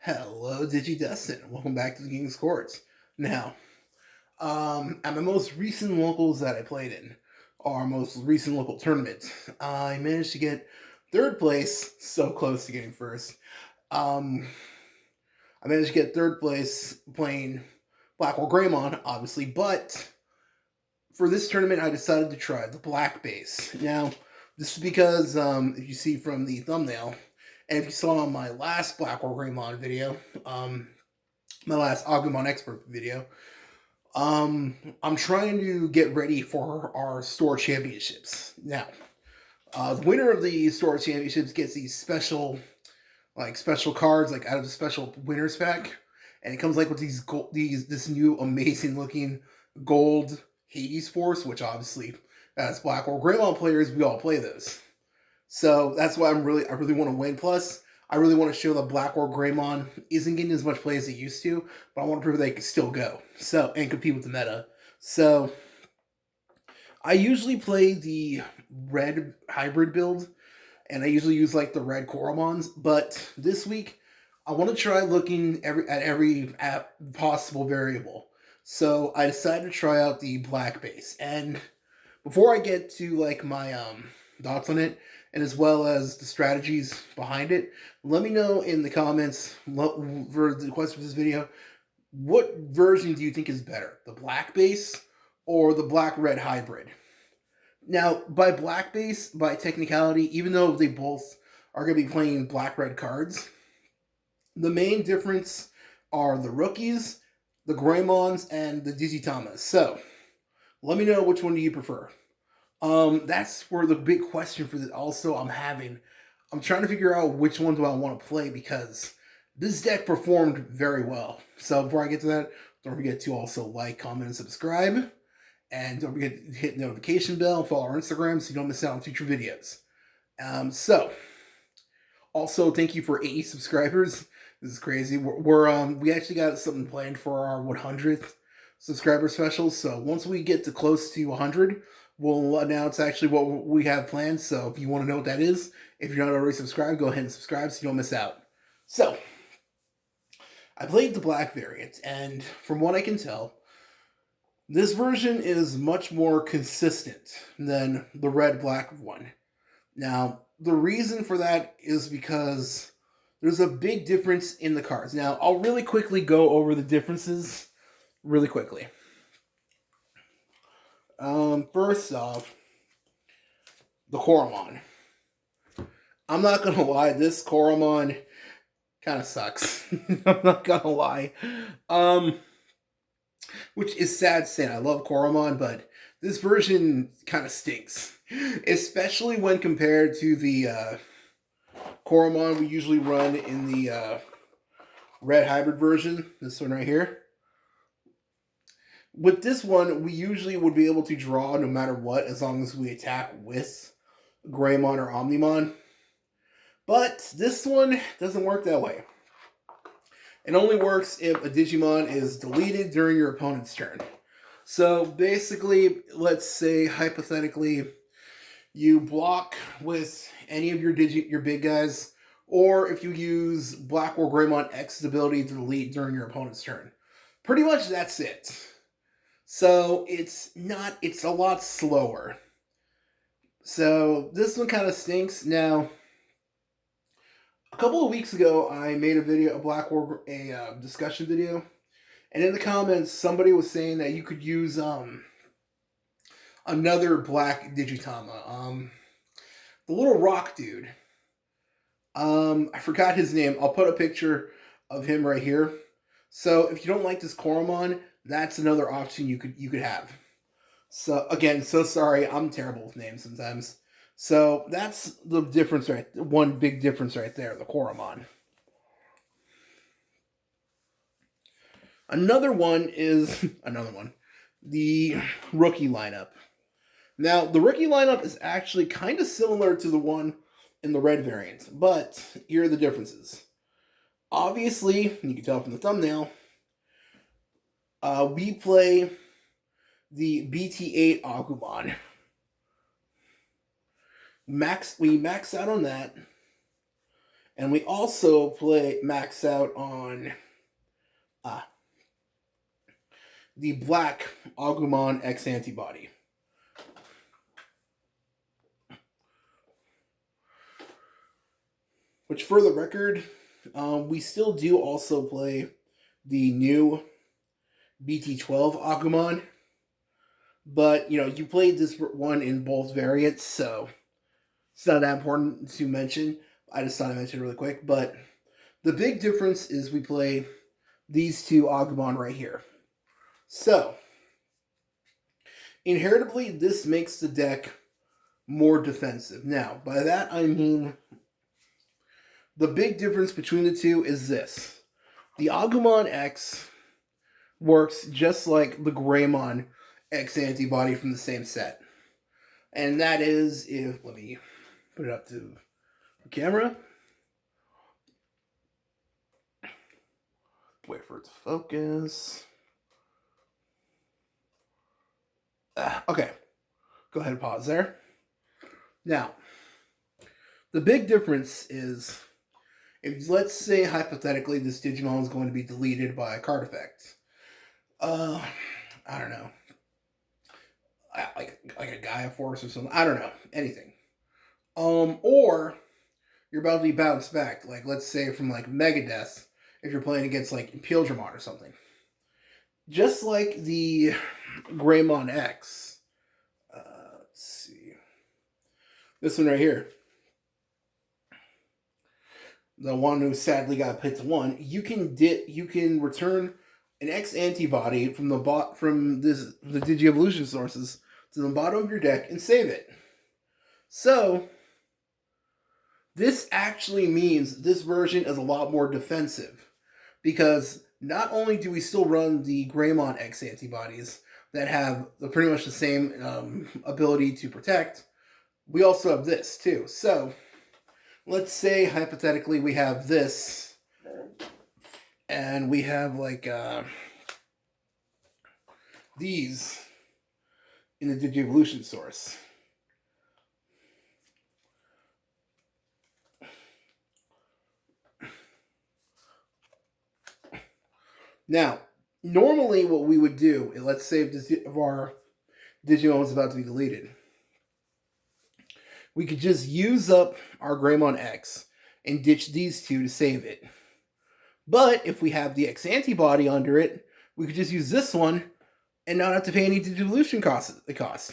Hello, DigiDustin. Welcome back to the King's Courts. Now, at my most recent locals that I played in, our most recent local tournament, I managed to get third place, so close to getting first. Um, I managed to get third place playing Blackwargreymon, obviously, but for this tournament, I decided to try the black base. Now, this is because, if you see from the thumbnail, and if you saw on my last Blackwargreymon video, my last Agumon expert video, I'm trying to get ready for our store championships. Now, the winner of the store championships gets these special cards, like out of the special winners pack, and it comes like with this new amazing looking gold Hades Force, which obviously, as Blackwargreymon players, we all play those. So that's why I really want to win. Plus, I really want to show that Blackwargreymon isn't getting as much play as it used to, but I want to prove they can still go. So and compete with the meta. So I usually play the red hybrid build, and I usually use like the red Coromons. But this week, I want to try looking at every possible variable. So I decided to try out the black base, and before I get to like my thoughts on it, and as well as the strategies behind it, let me know in the comments for the question for this video. What version do you think is better, the black base or the black red hybrid? Now, by black base, by technicality, even though they both are going to be playing black red cards, the main difference are the rookies, the Greymons, and the Digitamas. So, let me know which one do you prefer. That's where the big question for this also I'm trying to figure out which one do I want to play because this deck performed very well. So before I get to that, don't forget to also like, comment, and subscribe. And don't forget to hit the notification bell, follow our Instagram so you don't miss out on future videos. So also thank you for 80 subscribers. This is crazy. We actually got something planned for our 100th subscriber special. So once we get to close to 100, we'll announce actually what we have planned. So if you want to know what that is, if you're not already subscribed, go ahead and subscribe so you don't miss out. So I played the black variant, and from what I can tell, this version is much more consistent than the red black one. Now, the reason for that is because there's a big difference in the cards. Now, I'll really quickly go over the differences really quickly. First off, the Coromon. I'm not gonna lie, this Coromon kind of sucks. I'm not gonna lie. Which is sad saying. I love Coromon, but this version kind of stinks, especially when compared to the Coromon we usually run in the red hybrid version. This one right here. With this one, we usually would be able to draw no matter what, as long as we attack with Greymon or Omnimon. But this one doesn't work that way. It only works if a Digimon is deleted during your opponent's turn. So basically, let's say hypothetically, you block with any of your big guys, or if you use Blackwargreymon X's ability to delete during your opponent's turn. Pretty much that's it. So it's a lot slower. So this one kind of stinks. Now, a couple of weeks ago, I made a discussion video, and in the comments, somebody was saying that you could use another black Digitama, the little rock dude. I forgot his name. I'll put a picture of him right here. So if you don't like this Coromon, that's another option you could have. So again, so sorry, I'm terrible with names sometimes. So that's the difference, right? One big difference right there, the Coromon. Another one, the rookie lineup. Now, the rookie lineup is actually kind of similar to the one in the red variant, but here are the differences. Obviously, you can tell from the thumbnail, we play the BT8 Agumon. We max out on that, And we also play max out on uh, the Black Agumon X antibody. Which, for the record, we still do also play the new BT12 Agumon. But, you played this one in both variants, so it's not that important to mention. I just thought I'd mention it really quick. But the big difference is we play these two Agumon right here. So, inheritably, this makes the deck more defensive. Now, by that I mean the big difference between the two is this. The Agumon X works just like the Greymon X antibody from the same set. And that is if, let me put it up to the camera. Wait for it to focus. Okay. Go ahead and pause there. Now, the big difference is, if let's say hypothetically this Digimon is going to be deleted by a card effect. I don't know. Like a Gaia Force or something. I don't know. Anything. Or you're about to be bounced back. Like, let's say from like Megadeth, if you're playing against like Impildramon or something. Just like the Greymon X. Let's see. This one right here. The one who sadly got picked one. You can return an X antibody from the Digievolution sources to the bottom of your deck and save it. So this actually means this version is a lot more defensive, because not only do we still run the Greymon X antibodies that have pretty much the same ability to protect, we also have this too. So let's say hypothetically we have this, and we have like these in the Digievolution source. Now, normally what we would do, let's say if our Digimon was about to be deleted, we could just use up our Greymon X and ditch these two to save it. But if we have the X antibody under it, we could just use this one and not have to pay any Digievolution cost.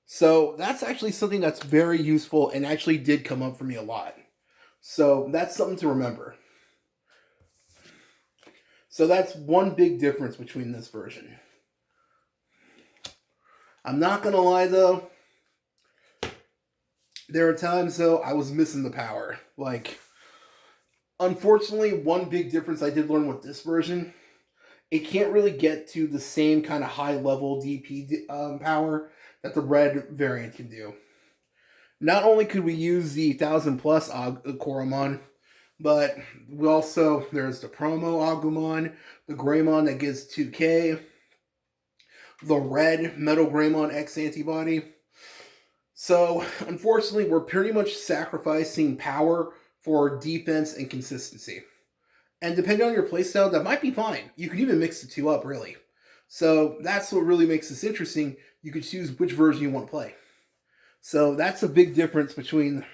So that's actually something that's very useful and actually did come up for me a lot. So that's something to remember. So that's one big difference between this version. I'm not going to lie, though. There are times, though, I was missing the power. Like, unfortunately, one big difference I did learn with this version, it can't really get to the same kind of high-level DP power that the red variant can do. Not only could we use the 1000-plus Koromon, but there's the promo Agumon, the Greymon that gives 2k, the red Metal Greymon X antibody. So, unfortunately, we're pretty much sacrificing power for defense and consistency. And depending on your playstyle, that might be fine. You could even mix the two up, really. So, that's what really makes this interesting. You could choose which version you want to play. So, that's a big difference between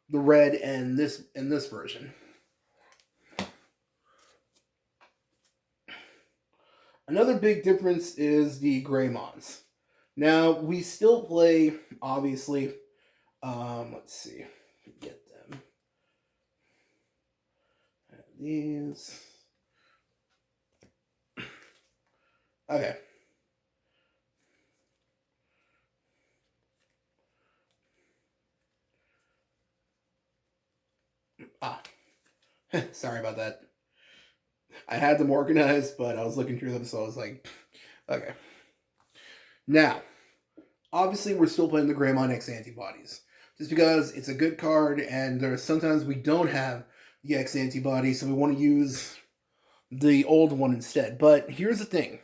the red and this version. Another big difference is the Greymons. Now, we still play, obviously, let's see, get them. These. Okay. Sorry about that. I had them organized, but I was looking through them, so I was like, okay. Now, obviously, we're still playing the Greymon X antibodies, just because it's a good card, and there's sometimes we don't have the X antibody, so we want to use the old one instead. But here's the thing.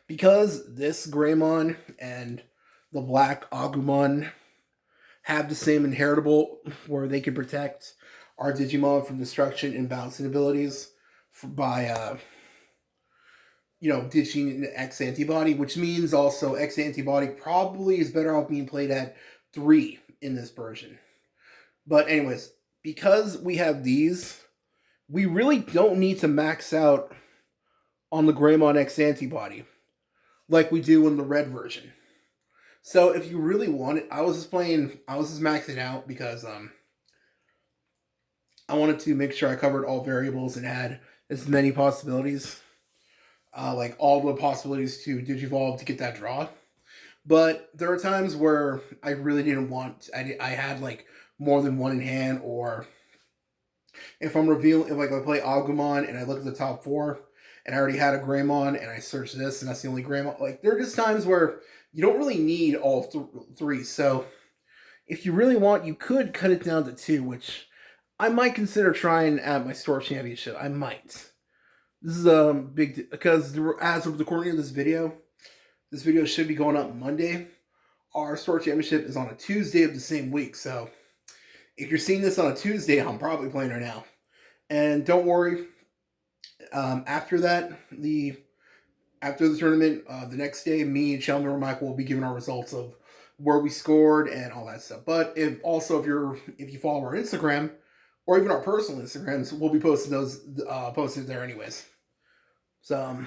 Because this Greymon and the Black Agumon have the same inheritable where they can protect our Digimon from destruction and bouncing abilities by ditching an X antibody, which means also X antibody probably is better off being played at 3 in this version. But anyways, because we have these, we really don't need to max out on the Greymon X antibody like we do in the red version. So if you really want it, I was just maxing out because I wanted to make sure I covered all variables and had as many possibilities, like all the possibilities to Digivolve to get that draw. But there are times where I really didn't want. I had like more than one in hand, or if I'm revealing, if like I play Agumon and I look at the top 4, and I already had a Greymon and I search this and that's the only Greymon. Like there are just times where you don't really need all 3. So if you really want, you could cut it down to 2, which I might consider trying at my store championship. I might. This is a big because as of the recording of this video should be going up Monday. Our store championship is on a Tuesday of the same week, so if you're seeing this on a Tuesday, I'm probably playing her now. And don't worry, after that, after the tournament, the next day, me and Sheldon or Mike will be giving our results of where we scored and all that stuff. But if you follow our Instagram or even our personal Instagrams, we'll be posting those posted there anyways. So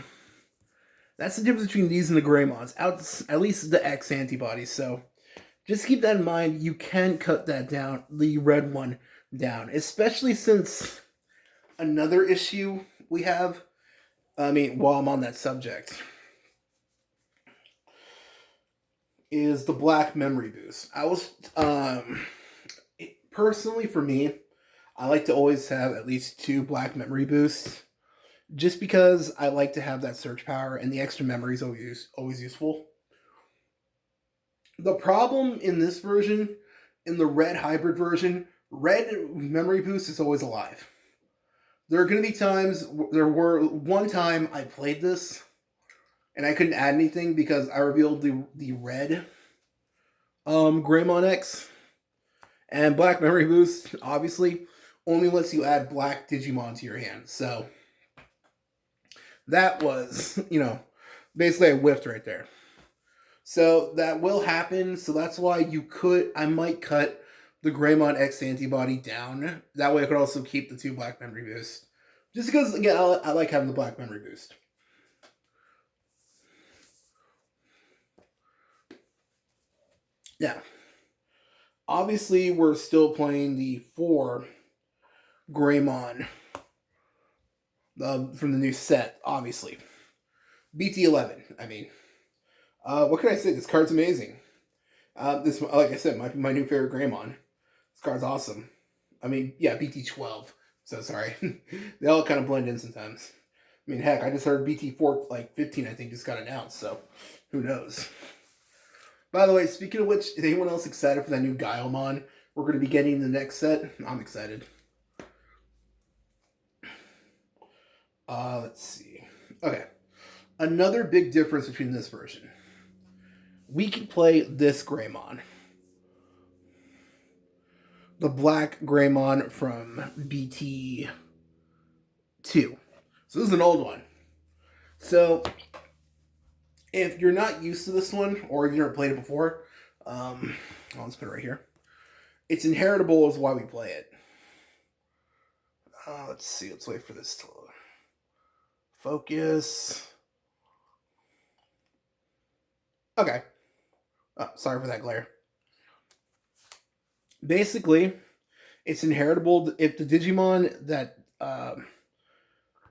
that's the difference between these and the Greymons. At least the X antibodies. So just keep that in mind. You can cut that down, the red one down, especially since another issue we have. While I'm on that subject, is the black memory boost. Personally for me, I like to always have at least 2 black memory boosts, just because I like to have that search power, and the extra memory is always useful. The problem in this version, in the red hybrid version, red memory boost is always alive. There are going to be times, one time I played this, and I couldn't add anything because I revealed the red Greymon X, and black memory boost, obviously, only lets you add black Digimon to your hand. So that was, basically I whiffed right there. So that will happen. So that's why I might cut the Greymon X antibody down. That way I could also keep the 2 black memory boosts. Just because, again, I like having the black memory boost. Now, obviously we're still playing the 4 Greymon from the new set, obviously. BT11, what can I say? This card's amazing. This, like I said, might be my new favorite Greymon. This card's awesome. BT12. So sorry. They all kind of blend in sometimes. Heck, I just heard BT4, 15, I think, just got announced, so who knows. By the way, speaking of which, is anyone else excited for that new Guilemon we're going to be getting in the next set? I'm excited. Let's see. Okay. Another big difference between this version. We can play this Greymon. The black Greymon from BT2. So this is an old one. So if you're not used to this one, or you've never played it before, let's put it right here. It's inheritable is why we play it. Let's see. Let's wait for this to focus. Okay. Oh, sorry for that glare. Basically, it's inheritable if the Digimon that the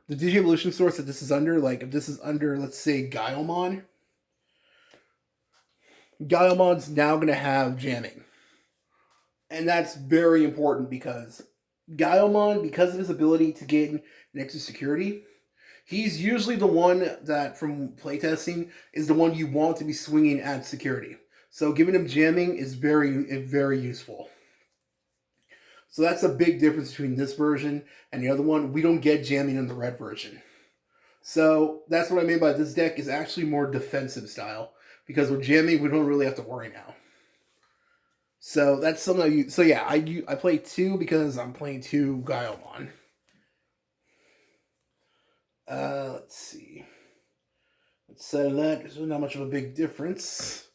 Digievolution source that this is under, if this is under, let's say, Guilemon's now going to have jamming. And that's very important because Guilemon, because of his ability to gain an extra security, he's usually the one that, from playtesting, is the one you want to be swinging at security. So giving him jamming is very useful. So that's a big difference between this version and the other one. We don't get jamming in the red version. So that's what I mean by this deck is actually more defensive style. Because with jamming, we don't really have to worry now. So that's something I use. So yeah, I play two because I'm playing two Gaiomon. Let's see. Let's settle that. There's really not much of a big difference.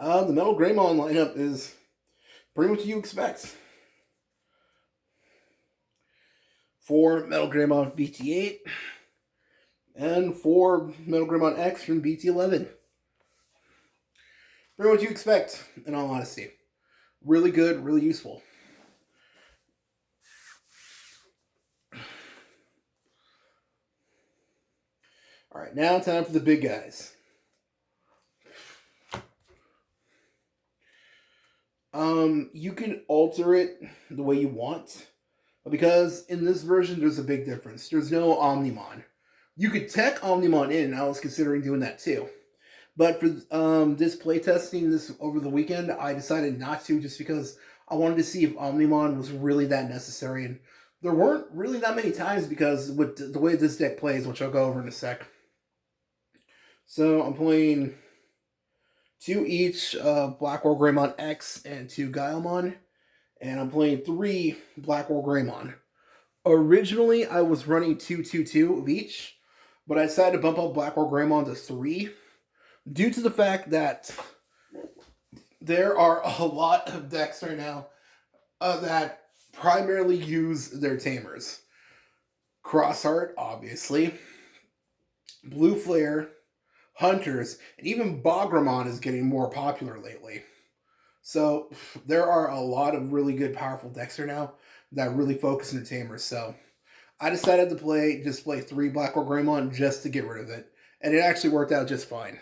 The Metal Greymon lineup is pretty much what you expect. For Metal Greymon BT8 and for Metal Greymon X from BT11. Pretty much what you expect, in all honesty. Really good, really useful. Alright, now time for the big guys. You can alter it the way you want, because in this version there's a big difference. There's no Omnimon. You could tech Omnimon in, and I was considering doing that too. But for this playtesting this over the weekend, I decided not to, just because I wanted to see if Omnimon was really that necessary, and there weren't really that many times because with the way this deck plays, which I'll go over in a sec. So I'm playing two each Blackwargreymon X and two Gaiomon, and I'm playing three Blackwargreymon. Originally, I was running 2-2-2 of each, but I decided to bump up Blackwargreymon to 3 due to the fact that there are a lot of decks right now that primarily use their tamers. Crossheart, obviously, Blue Flare, Hunters, and even Bogramon is getting more popular lately. So there are a lot of really good, powerful decks right now that really focus on the tamers. So I decided to play 3 Blackwargreymon just to get rid of it, and it actually worked out just fine.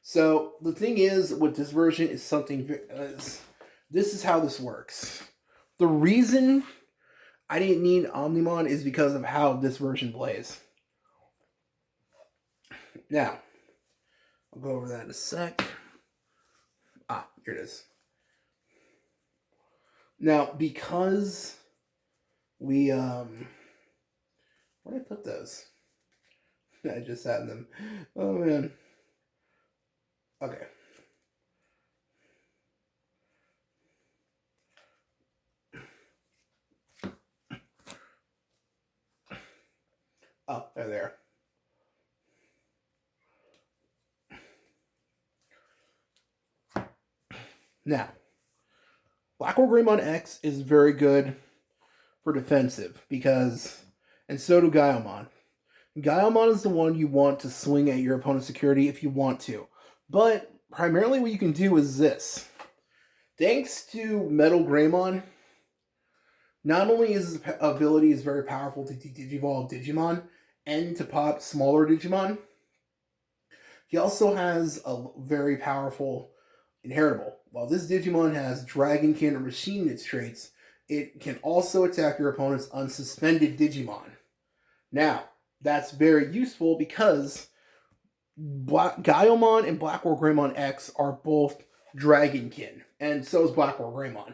So the thing is, with this version is this is how this works. The reason I didn't need Omnimon is because of how this version plays. Now, I'll go over that in a sec. Here it is. Now, because we, where did I put those? I just had them. Oh, man. Okay. Oh, they're there. Now, Blackwargreymon X is very good for defensive because, and so do Gaiomon. Gaiomon is the one you want to swing at your opponent's security if you want to. But primarily what you can do is this. Thanks to Metal Greymon, not only is his ability is very powerful to digivolve Digimon and to pop smaller Digimon, he also has a very powerful inheritable. While this Digimon has Dragonkin or Machine Knit traits, it can also attack your opponent's unsuspended Digimon. Now, that's very useful because Gaiomon and Blackwargreymon X are both Dragonkin, and so is Blackwargreymon.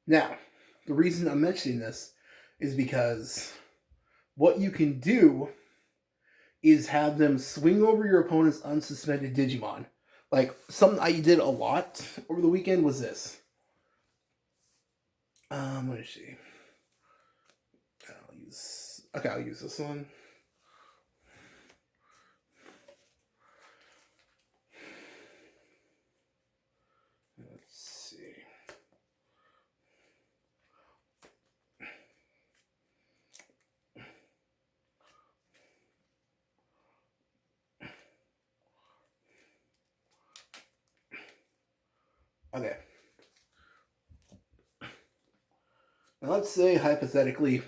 Now, the reason I'm mentioning this is because what you can do is have them swing over your opponent's unsuspended Digimon. Like, something I did a lot over the weekend was this. Let me see. I'll use this one. Let's see. Okay. Now let's say, hypothetically,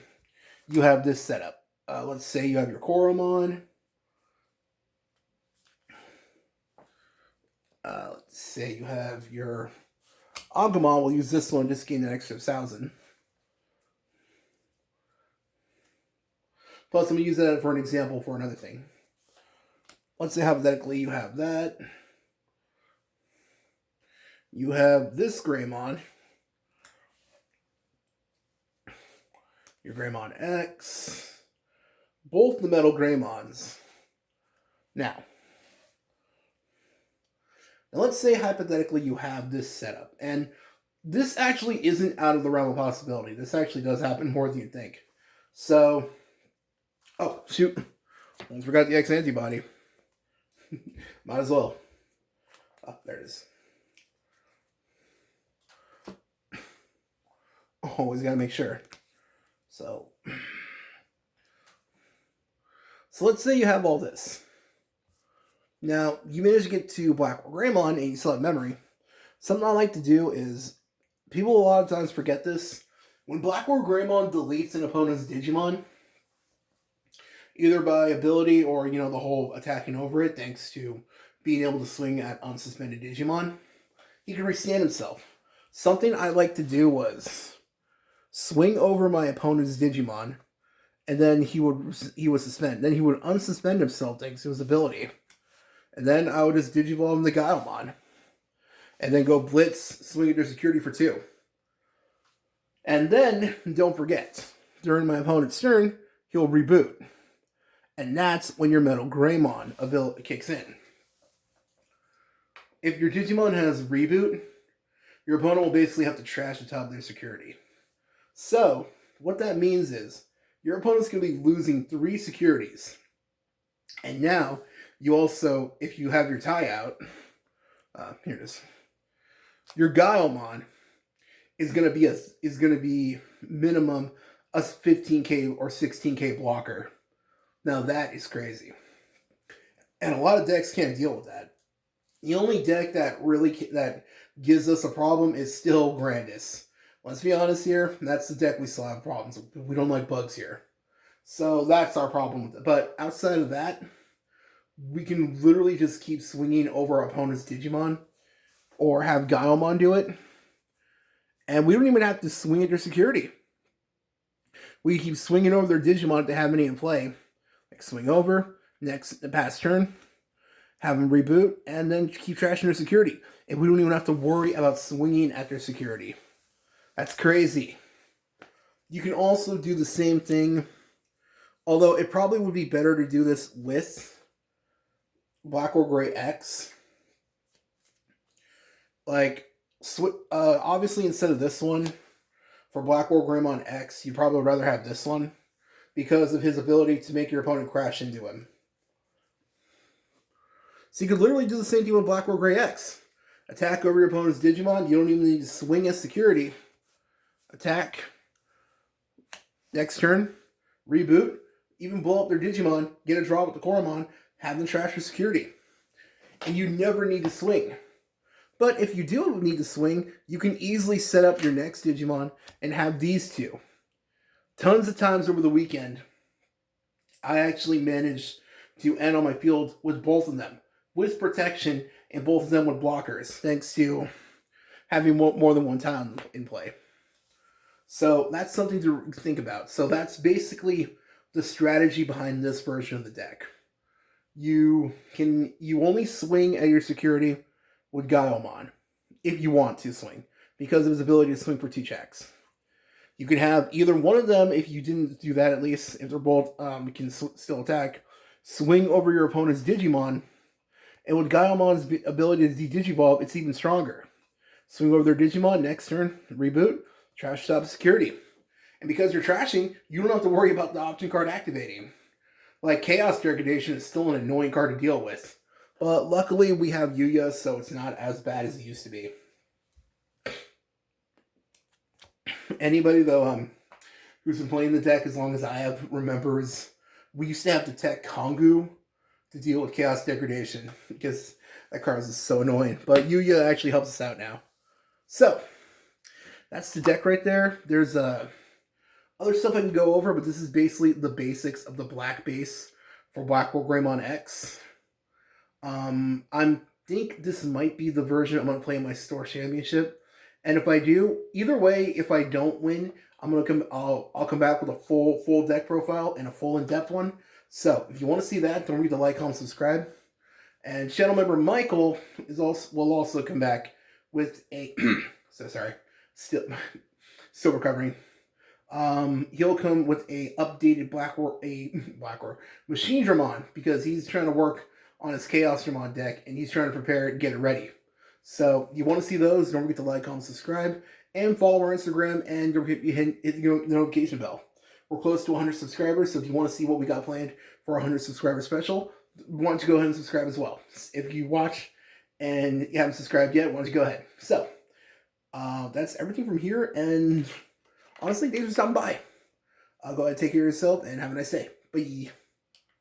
you have this setup. Let's say you have your Koromon. Let's say you have your Agumon. We'll use this one just to gain an extra 1,000. Plus, I'm going to use that for an example for another thing. Let's say, hypothetically, you have that. You have this Greymon. Your Greymon X. Both the Metal Greymons Now, let's say hypothetically you have this setup, and this actually isn't out of the realm of possibility. This actually does happen more than you think. So, oh, shoot. Almost forgot the X antibody. Might as well. Oh, there it is. Always gotta make sure. So let's say you have all this. Now, you manage to get to Blackwargreymon and you still have memory. Something I like to do is, people a lot of times forget this. When Blackwargreymon deletes an opponent's Digimon, either by ability or, the whole attacking over it, thanks to being able to swing at unsuspended Digimon, he can restand himself. Something I like to do was swing over my opponent's Digimon, and then he would suspend. Then he would unsuspend himself thanks to his ability. And then I would just Digivolve the Gaiomon. And then go Blitz, swing at their security for 2. And then, don't forget, during my opponent's turn, he'll reboot. And that's when your Metal Greymon ability kicks in. If your Digimon has reboot, your opponent will basically have to trash the top of their security. So, what that means is, your opponent's going to be losing 3 securities. And now, you also, if you have your tie out, here it is. Your Gaiomon is going to be minimum a 15k or 16k blocker. Now that is crazy. And a lot of decks can't deal with that. The only deck that gives us a problem is still Grandis. Let's be honest here, that's the deck we still have problems with. We don't like bugs here. So that's our problem with it. But outside of that, we can literally just keep swinging over our opponent's Digimon or have Gaiomon do it. And we don't even have to swing at their security. We keep swinging over their Digimon if they have any in play. Like swing over, the pass turn, have them reboot, and then keep trashing their security. And we don't even have to worry about swinging at their security. That's crazy. You can also do the same thing, although it probably would be better to do this with Blackwargreymon X. Like, obviously instead of this one, for Blackwargreymon X, you'd probably rather have this one because of his ability to make your opponent crash into him. So you could literally do the same thing with Blackwargreymon X. Attack over your opponent's Digimon. You don't even need to swing as security. Attack. Next turn. Reboot. Even blow up their Digimon. Get a draw with the Koromon. Have them trash for security. And you never need to swing. But if you do need to swing, you can easily set up your next Digimon and have these two. Tons of times over the weekend, I actually managed to end on my field with both of them. With protection, and both of them with blockers, thanks to having more than one talon in play. So that's something to think about. So that's basically the strategy behind this version of the deck. You only swing at your security with Gaiomon, if you want to swing, because of his ability to swing for 2 checks. You can have either one of them, if you didn't do that at least, if they're both can still attack, swing over your opponent's Digimon, and with Gaiomon's ability to de-Digivolve, it's even stronger. Swing over their Digimon, next turn, reboot, trash stop security. And because you're trashing, you don't have to worry about the option card activating. Like, Chaos Degradation is still an annoying card to deal with. But luckily, we have Yuya, so it's not as bad as it used to be. Anybody, though, who's been playing the deck as long as I have remembers, we used to have to tech Kongu to deal with Chaos Degradation, because that card is so annoying. But Yuya actually helps us out now. So, that's the deck right there. There's other stuff I can go over, but this is basically the basics of the black base for Blackwargreymon X. I think this might be the version I'm going to play in my store championship. And if I do, either way, if I don't win, I'll come back with a full deck profile and a full in-depth one. So if you want to see that, don't forget to like, comment, subscribe. And channel member Michael will also come back with a still recovering. He'll come with a updated Blackwargreymon Machine Dramon, because he's trying to work on his Chaosdramon deck, and he's trying to prepare it, get it ready. So you want to see those, don't forget to like, comment, subscribe, and follow our Instagram, and don't forget to hit the notification bell. We're close to 100 subscribers, so if you want to see what we got planned for our 100 subscriber special, why don't you go ahead and subscribe as well. If you watch and you haven't subscribed yet, why don't you go ahead. So, that's everything from here, and honestly, thanks for stopping by. Go ahead and take care of yourself, and have a nice day. Bye.